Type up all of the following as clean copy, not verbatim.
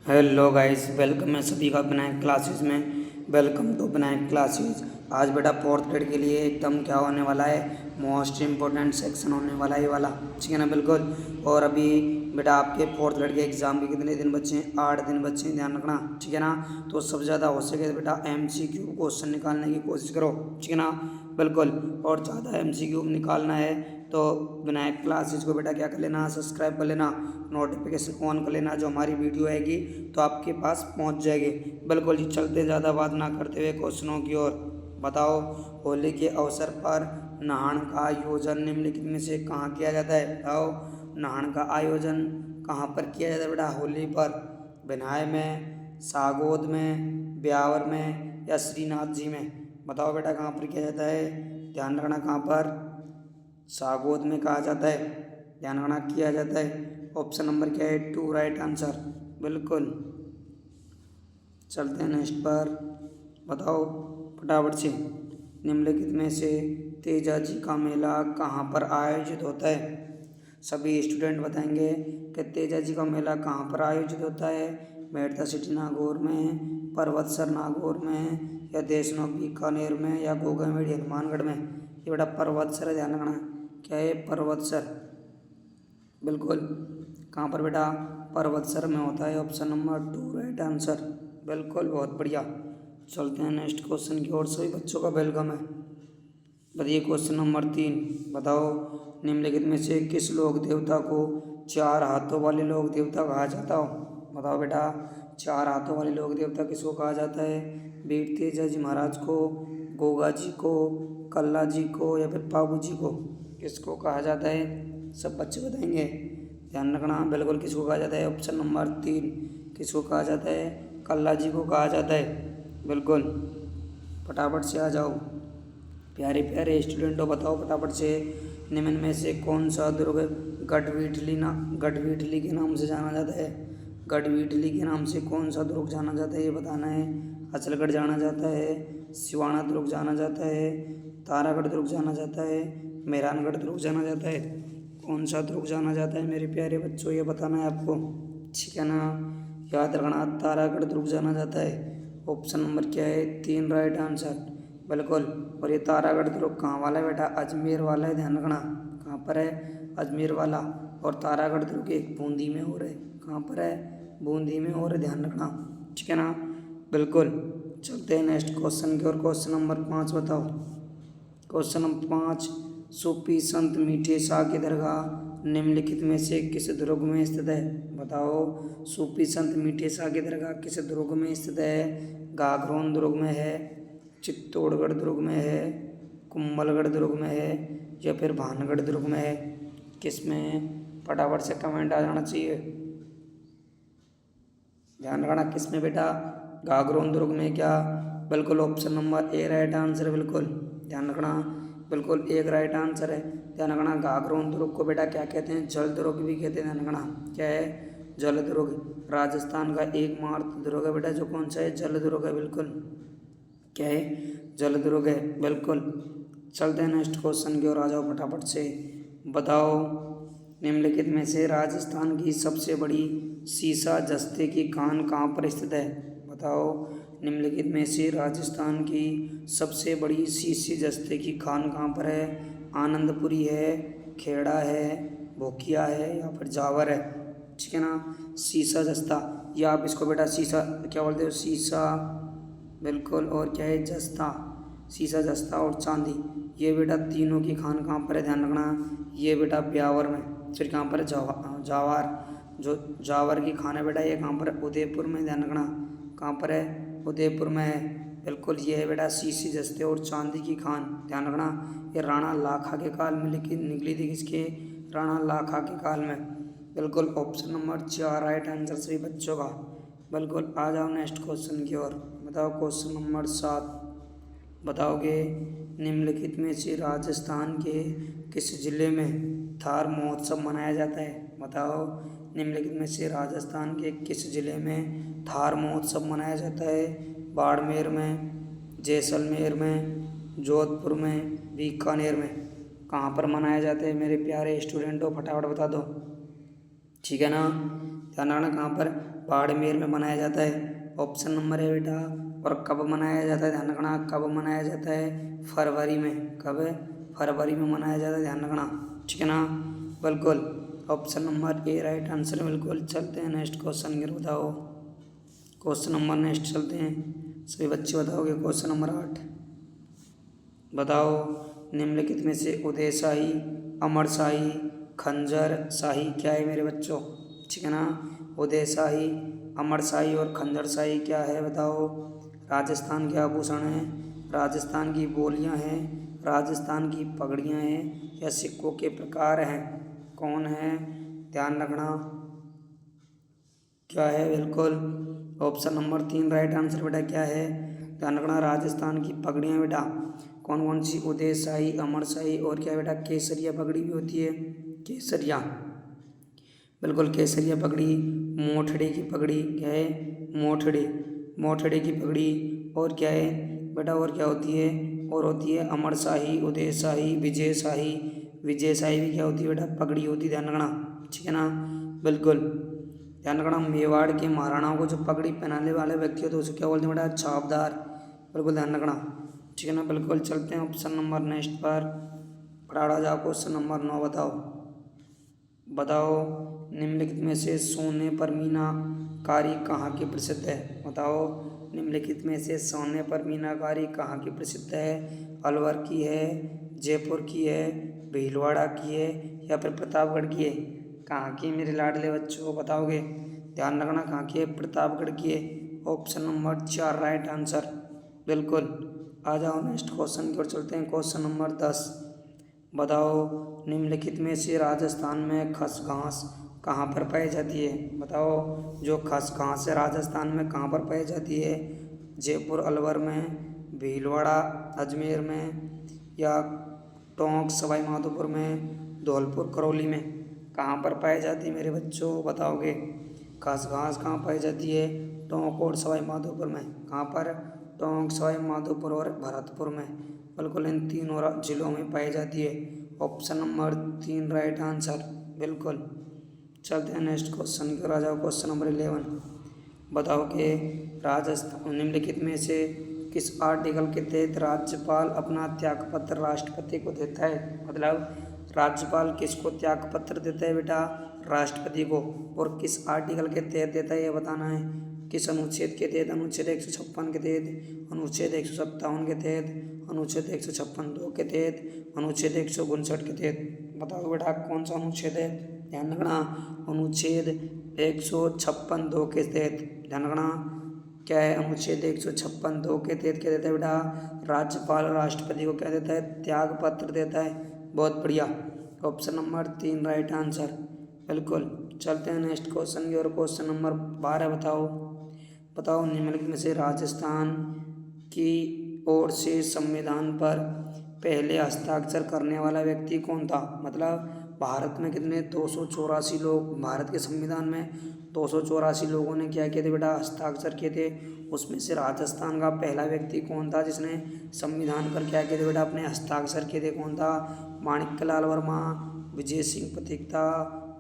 Hello guys, welcome है सभी का विनायक क्लासेस में। Welcome to Vinayak classes. आज बेटा फोर्थ ग्रेड के लिए एकदम क्या होने वाला है, मोस्ट इम्पोर्टेंट सेक्शन होने वाला है ये वाला, ठीक है ना। बिल्कुल। और अभी बेटा आपके फोर्थ ग्रेड के एग्ज़ाम के कितने दिन बचे हैं? 8 दिन बचे हैं, ध्यान रखना, ठीक है ना। तो सबसे ज़्यादा हो सके तो बेटा MCQ क्वेश्चन निकालने की कोशिश करो, ठीक है ना। बिल्कुल। और ज़्यादा MCQ निकालना है तो विनायक क्लासेस को बेटा क्या कर लेना, सब्सक्राइब कर लेना, नोटिफिकेशन ऑन कर लेना, जो हमारी वीडियो आएगी तो आपके पास पहुंच जाएगी। बिल्कुल जी। चलते ज़्यादा बात ना करते हुए क्वेश्चनों की ओर। बताओ, होली के अवसर पर नहान का आयोजन निम्नलिखित में से कहाँ किया जाता है? बताओ, नहान का आयोजन कहाँ पर किया जाता है बेटा होली पर? बिन्हाय में, सागोद में, ब्यावर में या श्रीनाथ जी में? बताओ बेटा कहाँ पर किया जाता है? ध्यान रखना, कहाँ पर? सागोद में कहा जाता है, ध्यान रखना, किया जाता है। ऑप्शन नंबर क्या है? 2 राइट आंसर। बिल्कुल। चलते हैं नेक्स्ट पर। बताओ फटाफट से, निम्नलिखित में से तेजा जी का मेला कहाँ पर आयोजित होता है? सभी स्टूडेंट बताएंगे कि तेजा जी का मेला कहाँ पर आयोजित होता है। मेड़ता सिटी नागौर में, पर्वतसर नागौर में या देशनोक बीकानेर में या गोगामेड़ी हनुमानगढ़ में? ये बेटा पर्वतसर है, ध्यान रखना। क्या है? पर्वतसर। बिल्कुल। कहाँ पर बेटा? पर्वतसर में होता है। Option number 2 right answer. बिल्कुल, बहुत बढ़िया। चलते हैं नेक्स्ट क्वेश्चन की ओर। सभी बच्चों का वेलकम है। बताइए क्वेश्चन नंबर 3। बताओ, निम्नलिखित में से किस लोक देवता को 4 हाथों वाले लोक देवता कहा जाता हो? बताओ बेटा, 4 हाथों वाले लोक देवता किसको कहा जाता है? वीर तेजा जी महाराज को, गोगा जी को, कल्ला जी को या फिर पाबू जी को? किसको कहा जाता है? सब बच्चे बताएंगे, ध्यान रखना। बिल्कुल, किसको कहा जाता है? Option number 3। किसको कहा जाता है? कल्ला जी को कहा जाता है। बिल्कुल। फटाफट से आ जाओ प्यारे प्यारे स्टूडेंटों, बताओ फटाफट से, निम्न में से कौन सा दुर्ग गढ़वीठली के नाम से जाना जाता है? गढ़वीठली के नाम से कौन सा दुर्ग जाना जाता है, ये बताना है। अचलगढ़ जाना जाता है, सिवाना दुर्ग जाना जाता है, तारागढ़ दुर्ग जाना जाता है, मेहरानगढ़ दुर्ग जाना जाता है? कौन सा दुर्ग जाना जाता है मेरे प्यारे बच्चों, ये बताना है आपको, ठीक है ना। याद रखना, तारागढ़ दुर्ग जाना जाता है। ऑप्शन नंबर क्या है? 3 राइट आंसर। बिल्कुल। और ये तारागढ़ दुर्ग कहाँ वाला है बेटा? अजमेर वाला है, ध्यान रखना। कहाँ पर है? अजमेर वाला। और तारागढ़ दुर्ग एक बूंदी में हो रहा है। कहाँ पर है? बूंदी में हो रहा है, ध्यान रखना, ठीक है ना। बिल्कुल। चलते हैं नेक्स्ट क्वेश्चन की ओर। क्वेश्चन नंबर 5 बताओ। Question number 5। सूफी संत मीठे शाह की दरगाह निम्नलिखित में से किस दुर्ग में स्थित है? बताओ, सूफी संत मीठे शाह की दरगाह किस दुर्ग में स्थित है? गागरोन दुर्ग में है, चित्तौड़गढ़ दुर्ग में है, कुंभलगढ़ दुर्ग में है या फिर भानगढ़ दुर्ग में है? किस में? फटाफट से कमेंट आ जाना चाहिए, ध्यान रखना। किस में बेटा? गागरोन दुर्ग में क्या? बिल्कुल, option number A right answer है। बिल्कुल, ध्यान रखना। बिल्कुल, एक राइट आंसर है, ध्यान रखना। गागरोन दुर्ग को बेटा क्या कहते हैं? जल दुर्ग भी कहते हैं, ध्यान रखना। क्या है? जल दुर्ग। राजस्थान का एकमात्र दुर्ग है बेटा, जो कौन सा है? जल दुर्ग है। बिल्कुल। क्या है? जल दुर्ग है। बिल्कुल। चलते हैं नेक्स्ट क्वेश्चन की ओर, आ जाओ फटाफट से। बताओ, निम्नलिखित में से राजस्थान की सबसे बड़ी सीसा जस्ते की खान कहाँ पर स्थित है? बताओ, निम्नलिखित में से राजस्थान की सबसे बड़ी सीसे जस्ते की खान कहाँ पर है? आनंदपुरी है, खेड़ा है, भोकिया है या फिर जावर है? ठीक है ना। सीसा जस्ता, या आप इसको बेटा सीसा क्या बोलते हो? सीसा। बिल्कुल। और क्या है? जस्ता। सीसा, जस्ता और चांदी, ये बेटा तीनों की खान कहाँ पर है? ध्यान रखना। ये बेटा ब्यावर में। फिर कहाँ पर है? जावार। जो जावर की खान है बेटा, ये कहाँ पर है? उदयपुर में, ध्यान रखना। कहाँ पर है? उदयपुर में है। बिल्कुल, ये है बेटा सीसी जस्ते और चांदी की खान, ध्यान रखना। ये राणा लाखा के काल में निकली थी। किसके? राणा लाखा के काल में। बिल्कुल, ऑप्शन नंबर 4 राइट आंसर सभी बच्चों का। बिल्कुल, आ जाओ नेक्स्ट क्वेश्चन की ओर। बताओ क्वेश्चन नंबर 7। बताओगे, निम्नलिखित में से राजस्थान के किस जिले में थार महोत्सव मनाया जाता है? बताओ, निम्नलिखित में से राजस्थान के किस जिले में थार महोत्सव मनाया जाता है? बाड़मेर में, जैसलमेर में, जोधपुर में, बीकानेर में? कहाँ पर मनाया जाता है मेरे प्यारे स्टूडेंटों? फटाफट बता दो, ठीक है ना। ध्यान रखना, कहाँ पर? बाड़मेर में मनाया जाता है। ऑप्शन नंबर ए बेटा। और कब मनाया जाता है, ध्यान रखना, कब मनाया जाता है, फरवरी में। कब है, फरवरी में मनाया जाता है, ध्यान रखना, ठीक है ना, बिल्कुल। Option number A right answer है, बिल्कुल। चलते हैं नेक्स्ट क्वेश्चन की, बताओ क्वेश्चन नंबर नेक्स्ट चलते हैं, सभी बच्चे बताओगे। क्वेश्चन नंबर 8 बताओ, निम्नलिखित में से उदय शाही, अमर शाही, खंजर शाही क्या है मेरे बच्चों, ठीक है ना। उदय शाही, अमर शाही और खंजर शाही क्या है बताओ। राजस्थान के आभूषण हैं, राजस्थान की बोलियां हैं, राजस्थान की पगड़ियां हैं, या सिक्कों के प्रकार हैं, कौन है, ध्यान रखना, क्या है, बिल्कुल। ऑप्शन नंबर 3 राइट आंसर बेटा क्या है, ध्यान रखना, राजस्थान की पगड़ियाँ बेटा। कौन कौन सी, उदय शाही, अमर शाही और क्या बेटा, केसरिया पगड़ी भी होती है, केसरिया, बिल्कुल केसरिया पगड़ी। मोठड़े की पगड़ी क्या है, मोठड़े, मोठड़े की पगड़ी। और क्या है बेटा, और क्या होती है, और होती है अमर शाही, उदय शाही, विजय शाही। विजय शाही भी क्या होती है बेटा, पगड़ी होती है, ध्यान रखना, ठीक है ना, बिल्कुल। ध्यान रखना, मेवाड़ के महाराणाओं को जो पगड़ी पहनाने वाले व्यक्ति होते हैं उसे क्या बोलते हैं बेटा, छापदार, बिल्कुल ध्यान रखना, ठीक है ना, बिल्कुल। चलते हैं ऑप्शन नंबर नेक्स्ट पर, पढ़ा जाओ। क्वेश्चन नंबर 9 बताओ, बताओ निम्नलिखित में से सोने पर मीनाकारी कहाँ की प्रसिद्ध है, बताओ निम्नलिखित में से सोने पर मीनाकारी कहाँ की प्रसिद्ध है। अलवर की है, जयपुर की है, भीलवाड़ा की है, या फिर प्रतापगढ़ की है। कहाँ की मेरे लाडले बच्चों, बताओगे, ध्यान रखना, कहाँ की है, प्रतापगढ़ की है। ऑप्शन नंबर 4 राइट आंसर, बिल्कुल। आ जाओ नेक्स्ट क्वेश्चन की ओर चलते हैं। क्वेश्चन नंबर 10 बताओ, निम्नलिखित में से राजस्थान में खसघास कहाँ पर पाई जाती है, बताओ जो खसघास है राजस्थान में कहाँ पर पाई जाती है। जयपुर अलवर में, भीलवाड़ा अजमेर में, या टोंक सवाई माधोपुर में, धौलपुर करौली में, कहाँ पर पाई जाती है मेरे बच्चों, बताओगे। खसघास कहाँ पाई जाती है, टोंक और सवाई माधोपुर में। कहाँ पर, टोंक, सवाई माधोपुर और भरतपुर में, बिल्कुल इन तीनों जिलों में पाई जाती है। ऑप्शन नंबर 3 राइट आंसर, बिल्कुल। चलते हैं नेक्स्ट क्वेश्चन की ओर, आ जाओ। क्वेश्चन नंबर 11 बताओ कि राजस्थान निम्नलिखित में से किस आर्टिकल के तहत राज्यपाल अपना त्यागपत्र राष्ट्रपति को देता है, मतलब राज्यपाल किसको त्यागपत्र देता है बेटा, राष्ट्रपति को। और किस आर्टिकल के तहत देता है ये बताना है, किस अनुच्छेद के तहत, अनुच्छेद 156 के तहत, अनुच्छेद 157 के तहत, अनुच्छेद 156(2) के तहत, अनुच्छेद 159 के तहत। बताओ बेटा कौन सा अनुच्छेद है, ध्यान रखना, अनुच्छेद 156(2) के तहत, ध्यान रखना, क्या है, अनुच्छेद 156(2) के तहत क्या देता है बेटा, राज्यपाल राष्ट्रपति को क्या देता है, त्याग पत्र देता है। बहुत बढ़िया, ऑप्शन नंबर 3 राइट आंसर, बिल्कुल। चलते हैं नेक्स्ट क्वेश्चन की ओर। क्वेश्चन नंबर 12 बताओ, बताओ निम्नलिखित में से राजस्थान की ओर से संविधान पर पहले हस्ताक्षर करने वाला व्यक्ति कौन था, मतलब भारत में कितने 284 लोग, भारत के संविधान में 284 लोगों ने क्या किए थे बेटा, हस्ताक्षर किए थे। उसमें से राजस्थान का पहला व्यक्ति कौन था जिसने संविधान पर क्या किए थे बेटा, अपने हस्ताक्षर किए थे, कौन था, माणिक्यलाल वर्मा, विजय सिंह पथिक था,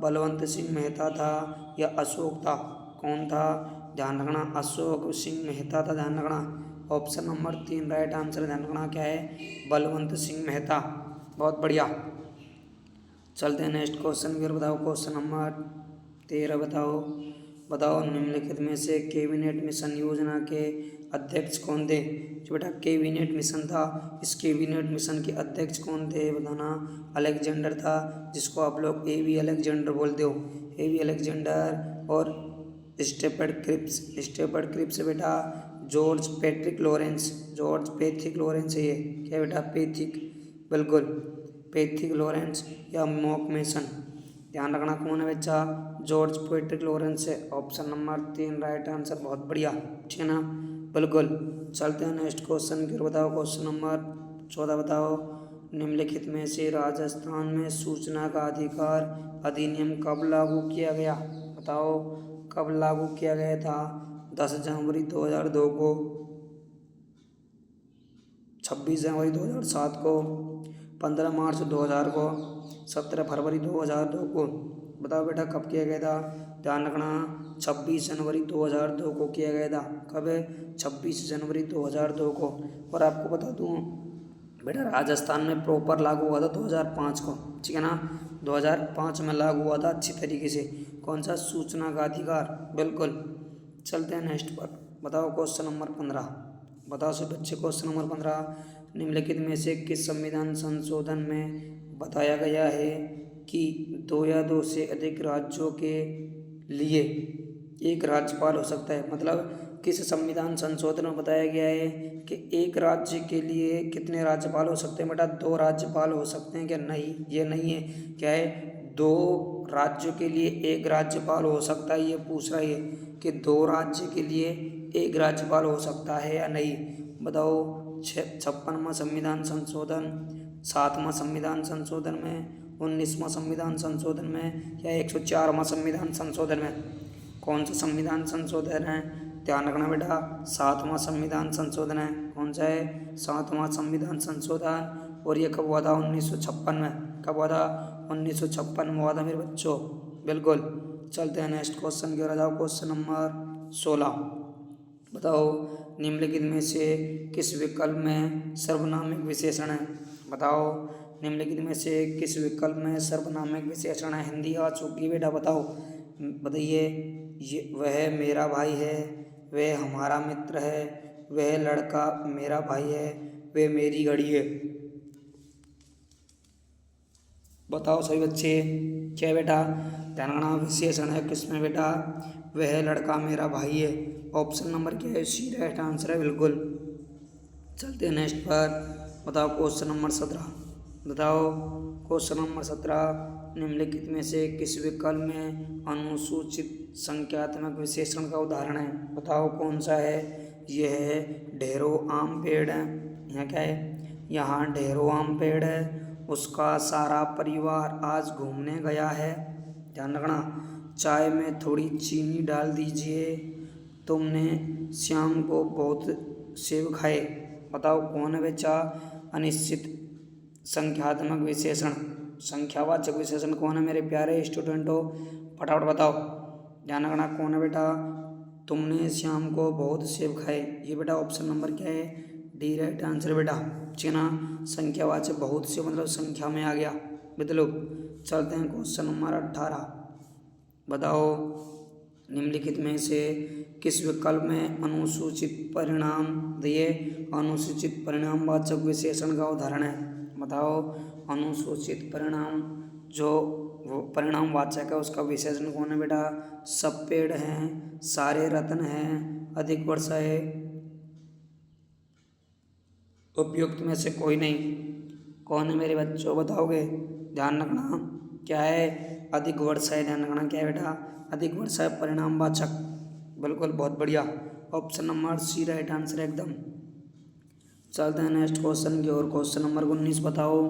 बलवंत सिंह मेहता था, या अशोक था, कौन था, ध्यान रखना, अशोक सिंह मेहता था, ध्यान रखना। ऑप्शन नंबर 3 राइट आंसर, ध्यान रखना, क्या है, बलवंत सिंह मेहता। बहुत बढ़िया, चलते हैं नेक्स्ट क्वेश्चन की ओर। बताओ क्वेश्चन नंबर 13 बताओ, बताओ निम्नलिखित में से कैबिनेट मिशन योजना के अध्यक्ष कौन थे। जो बेटा कैबिनेट मिशन था, इस कैबिनेट मिशन के अध्यक्ष कौन थे बताना, अलेक्जेंडर था, जिसको आप लोग ए.वी. अलेक्जेंडर बोलते हो, ए.वी. अलेक्जेंडर। और स्टेफर्ड क्रिप्स बेटा George Patrick Lawrence, George Pethick Lawrence है ये, क्या बेटा, पैथिक, बिल्कुल पैथिक लॉरेंस, या मॉक मेसन, ध्यान रखना कौन है बच्चा, जॉर्ज पैट्रिक लॉरेंस है। ऑप्शन नंबर 3 राइट आंसर, बहुत बढ़िया, ठीक है ना, बिल्कुल। चलते हैं नेक्स्ट क्वेश्चन की ओर। बताओ क्वेश्चन नंबर 14 बताओ, निम्नलिखित में से राजस्थान में सूचना का अधिकार अधिनियम कब लागू किया गया, बताओ कब लागू किया गया था। 10 जनवरी 2002 को, 26 जनवरी 2007 को, 15 मार्च 2000 को, 17 फरवरी 2002 को। बताओ बेटा कब किया गया था। ध्यान रखना 26 जनवरी 2002 को किया गया था। कब है? 26 जनवरी 2002 को। और आपको बता दूँ बेटा राजस्थान में प्रॉपर लागू हुआ था 2005 को, ठीक है ना, 2005 में लागू हुआ था अच्छी तरीके से। कौन सा? सूचना का अधिकार। बिल्कुल। चलते हैं नेक्स्ट पर। बताओ क्वेश्चन नंबर 15। बताओ सभी बच्चे क्वेश्चन नंबर 15, निम्नलिखित में से किस संविधान संशोधन में बताया गया है कि 2 या 2 से अधिक राज्यों के लिए एक राज्यपाल हो सकता है। मतलब किस संविधान संशोधन में बताया गया है कि एक राज्य के लिए कितने राज्यपाल हो सकते हैं? बेटा 2 राज्यपाल हो सकते हैं क्या? नहीं, ये नहीं है। क्या है? 2 राज्यों के लिए एक राज्यपाल हो सकता है, ये पूछ रहा है कि 2 राज्य के लिए एक राज्यपाल हो सकता है या नहीं। बताओ 56वां संविधान संशोधन, 7वां संविधान संशोधन में, 19वां संविधान संशोधन में या 104वां संविधान संशोधन में? कौन सा संविधान संशोधन है? ध्यान रखना बेटा 7वां संविधान संशोधन है। कौन सा है? 7वां संविधान संशोधन। और ये कब हुआ था? 1956 में। कब हुआ था? 1956 में हुआ था मेरे बच्चों। बिल्कुल। चलते हैं नेक्स्ट क्वेश्चन की ओर। आ जाओ क्वेश्चन नंबर 16। बताओ निम्नलिखित में से किस विकल्प में सर्वनामिक विशेषण है? बताओ निम्नलिखित में से किस विकल्प में सर्वनामिक विशेषण है? हिंदी आ चुकी है बेटा, बताओ बताइए। ये वह मेरा भाई है, वह हमारा मित्र है, वह लड़का मेरा भाई है, वह मेरी घड़ी है। बताओ सभी बच्चे क्या बेटा? ध्यान रखना विशेषण है किसमें बेटा? वह लड़का मेरा भाई है। ऑप्शन नंबर क्या है? सी राइट आंसर है। बिल्कुल। चलते हैं नेक्स्ट पर। बताओ क्वेश्चन नंबर 17। बताओ क्वेश्चन नंबर 17, निम्नलिखित में से किस विकल्प में अनुसूचित संख्यात्मक विशेषण का उदाहरण है? बताओ कौन सा है? यह है ढेरों आम पेड़ है। यहाँ क्या है? यहाँ ढेरों आम पेड़ है। उसका सारा परिवार आज घूमने गया है। ध्यान रखना चाय में थोड़ी चीनी डाल दीजिए। तुमने शाम को बहुत सेब खाए। बताओ कौन है बच्चा? अनिश्चित संख्यात्मक विशेषण, संख्यावाचक विशेषण कौन है मेरे प्यारे स्टूडेंटों? फटाफट बताओ। ध्यान रखना कौन है बेटा? तुमने शाम को बहुत सेब खाए। ये बेटा ऑप्शन नंबर क्या है? डी राइट आंसर बेटा, ठीक है ना। संख्यावाचक बहुत से मतलब संख्या में आ गया। बदलो। चलते हैं क्वेश्चन नंबर 18। बताओ निम्नलिखित में से किस विकल्प में अनुसूचित परिणाम दिए अनुसूचित परिणामवाचक विशेषण का उदाहरण है? बताओ अनुसूचित परिणाम जो वो परिणामवाचक है उसका विशेषण कौन है बेटा? सब पेड़ हैं, सारे रत्न हैं, अधिक वर्षा है, उपयुक्त में से कोई नहीं। कौन है मेरे बच्चों? बताओगे? ध्यान रखना क्या है? अधिक वर्षा है। ध्यान रखना क्या है बेटा? अधिक वर्षा है परिणामवाचक। बिल्कुल, बहुत बढ़िया। Option number c right answer एकदम। चलते हैं नेक्स्ट क्वेश्चन की ओर। क्वेश्चन नंबर 19 बताओ।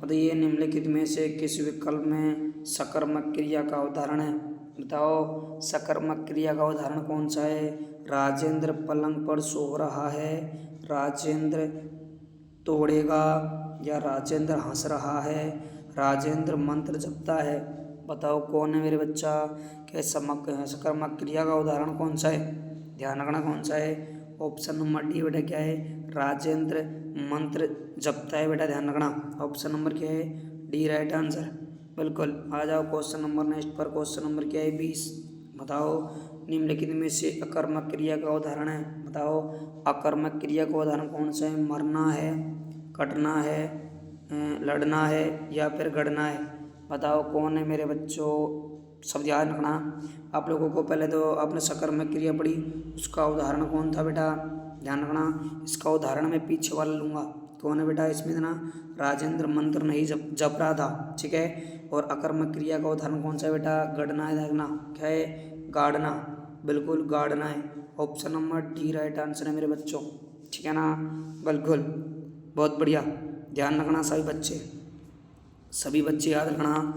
बताइए निम्नलिखित में से किस विकल्प में सकर्मक क्रिया का उदाहरण है? बताओ सकर्मक क्रिया का उदाहरण कौन सा है? राजेंद्र पलंग पर सो रहा है, राजेंद्र तोड़ेगा, या राजेंद्र हंस रहा है, राजेंद्र मंत्र जपता है। बताओ कौन है मेरे बच्चा? क्या सकर्मक क्रिया का उदाहरण कौन सा है? ध्यान रखना कौन सा है? ऑप्शन नंबर डी बेटा क्या है? राजेंद्र मंत्र जपता है बेटा। ध्यान रखना ऑप्शन नंबर क्या है? D right answer. बिल्कुल। आ जाओ क्वेश्चन नंबर नेक्स्ट पर। क्वेश्चन नंबर क्या है? 20। बताओ निम्नलिखित में से अकर्मक क्रिया का उदाहरण है। बताओ अकर्मक क्रिया का उदाहरण कौन सा है? मरना है, कटना है, लड़ना है, या फिर गड़ना है। बताओ कौन है मेरे बच्चों? सब ध्यान रखना। आप लोगों को पहले तो आपने सकर्मक क्रिया पढ़ी, उसका उदाहरण कौन था बेटा? ध्यान रखना इसका उदाहरण मैं पीछे वाला लूँगा। कौन है बेटा इसमें? ना राजेंद्र मंत्र नहीं जप रहा था, ठीक है। और अकर्मक क्रिया का उदाहरण कौन सा है बेटा? गड़ना है। देखना क्या है? गाड़ना। बिल्कुल गाड़ना है। Option number D right answer है मेरे बच्चों, ठीक है ना। बिल्कुल, बहुत बढ़िया। ध्यान रखना सभी बच्चे याद रखना।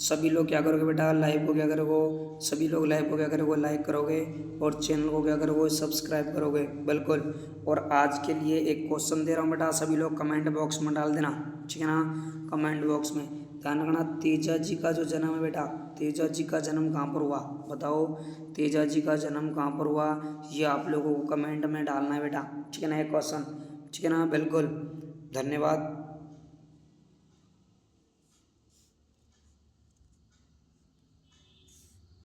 सभी लोग क्या करोगे बेटा? लाइव को क्या करोगे? सभी लोग लाइव को क्या करोगे? लाइक करोगे और चैनल को क्या करोगे? सब्सक्राइब करोगे। बिल्कुल। और आज के लिए एक क्वेश्चन दे रहा हूँ बेटा, सभी लोग कमेंट बॉक्स में डाल देना, ठीक है ना। कमेंट बॉक्स में ध्यान रखना तेजा जी का जो जन्म है बेटा, तेजा जी का जन्म कहाँ पर हुआ बताओ, तेजा जी का जन्म कहाँ पर हुआ ये आप लोगों को कमेंट में डालना है बेटा, ठीक है ना, ये क्वेश्चन, ठीक है ना, बिल्कुल, धन्यवाद।